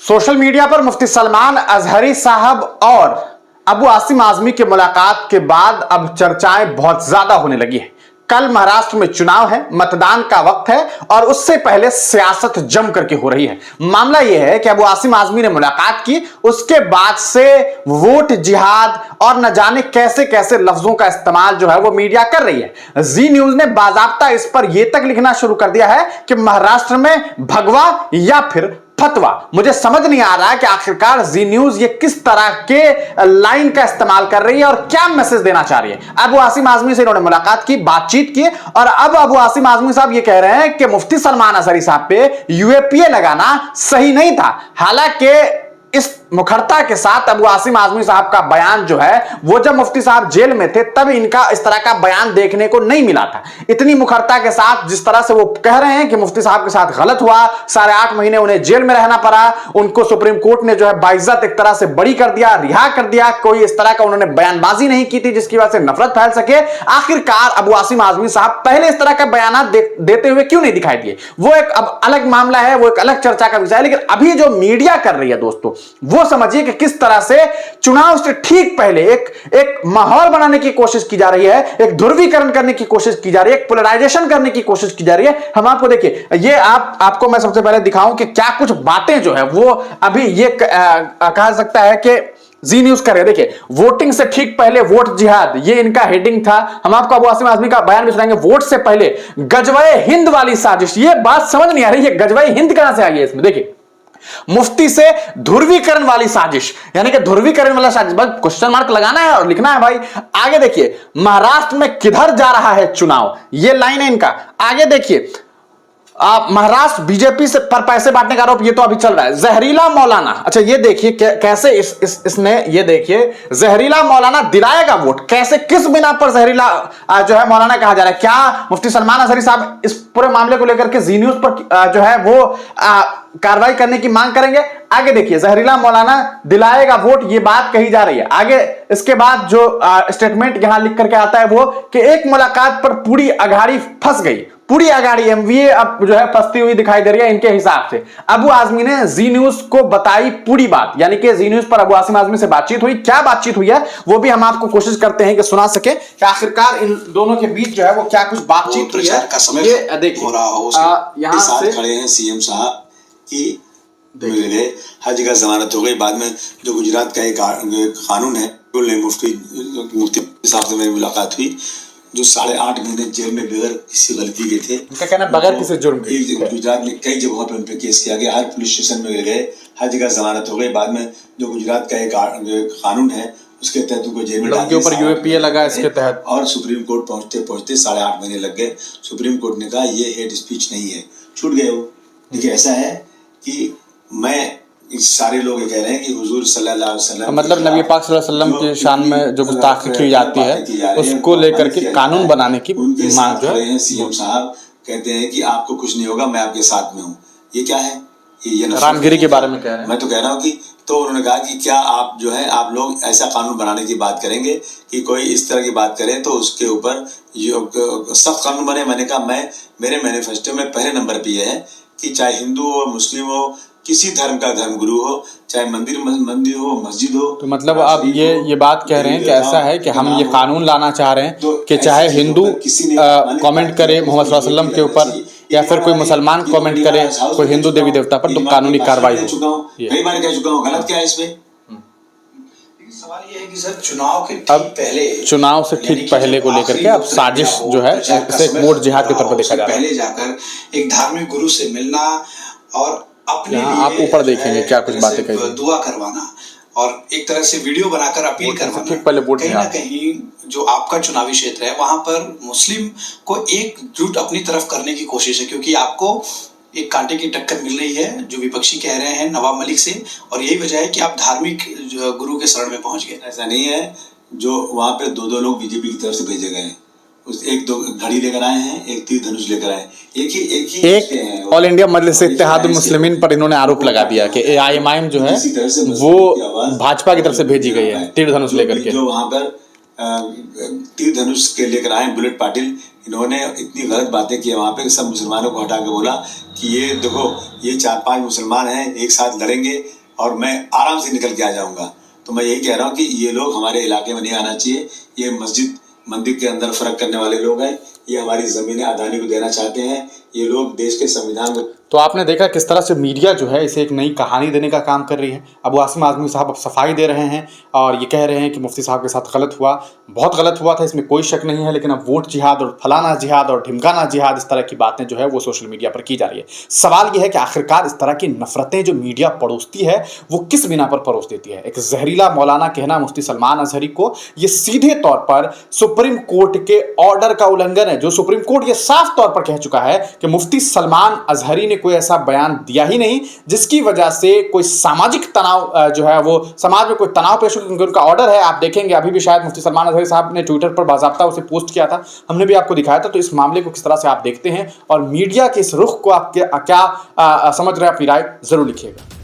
Social media पर मुफ्ती सलमान अजहरी साहब और अबू आसिम आजमी की मुलाकात के बाद अब चर्चाएं बहुत ज्यादा होने लगी है। कल महाराष्ट्र में चुनाव है, मतदान का वक्त है और उससे पहले सियासत जम करके हो रही है। मामला यह है कि अबू आसिम आजमी ने मुलाकात की, उसके बाद से वोट जिहाद और न जाने कैसे कैसे लफ्जों का इस्तेमाल जो है वो मीडिया कर रही है। जी न्यूज ने बाकायदा इस पर यह तक लिखना शुरू कर दिया है कि महाराष्ट्र में भगवा या फिर फतवा। मुझे समझ नहीं आ रहा है कि आखिरकार जी न्यूज ये किस तरह के लाइन का इस्तेमाल कर रही है और क्या मैसेज देना चाह रही है। अबू आसिम आजमी से इन्होंने मुलाकात की, बातचीत की और अब अबू आसिम आजमी साहब ये कह रहे हैं कि मुफ्ती सलमान अजहरी साहब पे यूएपीए लगाना सही नहीं था। हालांकि इस मुखरता के साथ अबू आसिम आजमी साहब का बयान जो है वो जब मुफ्ती साहब जेल में थे तब इनका इस तरह का बयान देखने को नहीं मिला था। इतनी मुखरता के साथ जिस तरह से वो कह रहे हैं कि मुफ्ती साहब के साथ गलत हुआ, 8.5 महीने उन्हें जेल में रहना पड़ा, उनको सुप्रीम कोर्ट ने जो है बाइज्जत एक तरह से बरी कर दिया, रिहा कर दिया, कोई इस तरह का उन्होंने बयानबाजी नहीं की थी जिसकी वजह से नफरत फैल सके। आखिरकार अबू आसिम आजमी साहब पहले इस तरह का बयान देते हुए क्यों नहीं दिखाई दिए, वो एक अब अलग मामला है, वो एक अलग चर्चा का विषय है। लेकिन अभी जो मीडिया कर रही है दोस्तों, वो समझिए कि किस तरह से चुनाव से ठीक पहले एक माहौल बनाने की कोशिश की जा रही है, एक ध्रुवीकरण करने की कोशिश की जा रही है, एक पोलराइजेशन करने की कोशिश की जा रही है। हम आपको देखिए, ये आपको मैं सबसे पहले दिखाऊं कि क्या कुछ बातें जो है वो अभी ये कहा सकता है कि जी न्यूज कर रहे हैं। देखिए, वोटिंग से ठीक पहले वोट जिहाद, ये इनका हेडिंग था। हम आपको अबू आसिम आजमी का बयान भी सुनाएंगे। वोट से पहले गजवाए हिंद वाली साजिश, ये बात समझ नहीं आ रही है, गजवाए हिंद कहां से आ गई है इसमें। देखिए, मुफ्ती से ध्रुवीकरण वाली साजिश, यानी कि ध्रुवीकरण वाला साजिश, बस क्वेश्चन मार्क लगाना है और लिखना है भाई। आगे देखिए, महाराष्ट्र में किधर जा रहा है चुनाव, ये लाइन है इनका। आगे देखिए, महाराष्ट्र बीजेपी से पर पैसे बांटने का आरोप, ये तो अभी चल रहा है। जहरीला मौलाना, अच्छा ये देखिए कैसे इसने, ये देखिए, जहरीला मौलाना दिलाएगा वोट, कैसे किस बिना पर जहरीला जो है मौलाना कहा जा रहा है। क्या मुफ्ती सलमान अजहरी साहब इस पूरे मामले को लेकर के जी न्यूज पर जो है वो कार्रवाई करने की मांग करेंगे? आगे देखिए, जहरीला मौलाना दिलाएगा वोट, ये बात कही जा रही है। आगे इसके बाद जो स्टेटमेंट यहां लिख करके आता है वो कि एक मुलाकात पर पूरी अघाड़ी फंस गई, पूरी अघाड़ी एमवीए अब जो है फंसती हुई दिखाई दे रही है इनके हिसाब से। अबू आजमी ने जी न्यूज को बताई पूरी बात, यानी कि जी न्यूज पर अबू आसिम आजमी से बातचीत हुई। क्या बातचीत हुई है वो भी हम आपको कोशिश करते हैं कि सुना सके कि आखिरकार इन दोनों के बीच जो है वो क्या कुछ बातचीत हुई है। ये देखिए, यहां से खड़े हैं सीएम साहब की मिल गए, हर जगह जमानत हो गई। बाद में जो गुजरात का एक कानून है, मुफ्ती साहब से मेरी मुलाकात हुई, जो 8.5 महीने जेल में बगैर किसी गलती के थे। उनका कहना बगैर किसी जुर्म के। गुजरात में कई जगहों पे उन पे केस किया गया, हर पुलिस स्टेशन में गए, हर जगह जमानत हो गई। बाद में जो गुजरात का एक कानून है उसके तहत उनको जेल में डाल दिया, ऊपर यूएपीए लगा इसके तहत, और सुप्रीम कोर्ट पहुंचते 8.5 महीने लग गए। सुप्रीम कोर्ट ने कहा ये हेट स्पीच नहीं है, छूट गए वो। देखिए, ऐसा है कि मैं सारे लोग ये कह रहे हैं कि हुजूर सल्लल्लाहु अलैहि वसल्लम, मतलब नबी पाक सल्लल्लाहु अलैहि वसल्लम की शान में जो गुस्ताखी की जाती है उसको लेकर के कानून बनाने की मांग जो है। सीएम साहब कहते हैं कि आपको कुछ नहीं होगा, मैं आपके साथ में हूँ। ये क्या है? ये रामगिरी के बारे में कह रहे हैं। मैं तो कह रहा हूँ कि, तो उन्होंने कहा कि क्या आप जो है आप लोग ऐसा कानून बनाने की बात करेंगे कि कोई इस तरह की बात करे तो उसके ऊपर सख्त कानून बने। मैंने कहा मेरे मैनिफेस्टो में पहले नंबर पे ये है कि चाहे हिंदू हो, मुस्लिम हो, किसी धर्म का धर्म गुरु हो, चाहे मंदिर हो, मस्जिद हो। तो मतलब आप ये बात कह रहे हैं कि ऐसा है कि हम ये कानून लाना चाह रहे हैं कि चाहे हिंदू कमेंट करे मोहम्मद सल्लल्लाहु अलैहि वसल्लम के ऊपर या फिर कोई मुसलमान कमेंट करे कोई हिंदू देवी देवता पर, तो कानूनी कार्रवाई हो। कई बार कह चुका हूँ, गलत क्या है इसमें? सवाल ये है कि सर चुनाव के अब चुनाव से ठीक पहले को लेकर के अब साजिश जो है इसे एक वोट जिहाद के तौर पर देखा जा रहा है। पहले जाकर एक धार्मिक गुरु से मिलना और अपने आप ऊपर देखेंगे क्या कुछ बातें कही, दुआ करवाना और एक तरह से वीडियो बनाकर अपील करवाना। ठीक पहले वोट कहीं ना कहीं जो आपका चुनावी क्षेत्र है वहां पर मुस्लिम को एकजुट अपनी तरफ करने की कोशिश है, क्योंकि आपको एक कांटे की टक्कर मिल रही है जो विपक्षी कह रहे हैं नवाब मलिक से, और यही वजह है कि आप धार्मिक गुरु के शरण में पहुंच गए। ऐसा नहीं है, जो वहां पे दो लोग बीजेपी की तरफ से भेजे गए हैं, उस एक दो घड़ी लेकर आए हैं, एक तीर धनुष लेकर आए, एक ऑल इंडिया मजलिस इत्तेहादुल मुस्लिमीन पर इन्होंने आरोप लगा दिया कि एआईएमआईएम जो है वो भाजपा की तरफ से भेजी गई है तीर धनुष लेकर के। जो वहां पर तीर धनुष के लेकर आए बुलेट पाटिल, इन्होंने इतनी गलत बातें की वहाँ पे, सब मुसलमानों को हटा के बोला कि ये देखो, ये 4-5 मुसलमान हैं, एक साथ लड़ेंगे और मैं आराम से निकल के आ जाऊँगा। तो मैं यही कह रहा हूँ कि ये लोग हमारे इलाके में नहीं आना चाहिए। ये मस्जिद मंदिर के अंदर फ़र्क करने वाले लोग हैं। ये हमारी ज़मीनें अदानी को देना चाहते हैं। ये लोग देश के संविधान में। तो आपने देखा किस तरह से मीडिया जो है इसे एक नई कहानी देने का काम कर रही है। अबू आसिम आज़मी साहब अब सफाई दे रहे हैं और ये कह रहे हैं कि मुफ्ती साहब के साथ गलत हुआ, बहुत गलत हुआ था, इसमें कोई शक नहीं है, लेकिन अब वोट जिहाद और फलाना जिहाद और ढिमकाना जिहाद, इस तरह की बातें जो है वो सोशल मीडिया पर की जा रही है। सवाल ये है कि आखिरकार इस तरह की नफरतें जो मीडिया परोसती है वो किस बिना पर परोस देती है। एक जहरीला मौलाना कहना मुफ्ती सलमान अजहरी को, ये सीधे तौर पर सुप्रीम कोर्ट के ऑर्डर का उल्लंघन है, जो सुप्रीम कोर्ट ये साफ तौर पर कह चुका है कि मुफ्ती सलमान अजहरी ने कोई ऐसा बयान दिया ही नहीं जिसकी वजह से कोई सामाजिक तनाव जो है वो समाज में कोई तनाव पेश हो, क्योंकि उनका ऑर्डर है। आप देखेंगे अभी भी शायद मुफ्ती सलमान अजहरी साहब ने ट्विटर पर बाकायदा उसे पोस्ट किया था, हमने भी आपको दिखाया था। तो इस मामले को किस तरह से आप देखते हैं और मीडिया के इस रुख को आप क्या समझ रहे हैं, अपनी राय जरूर लिखिएगा।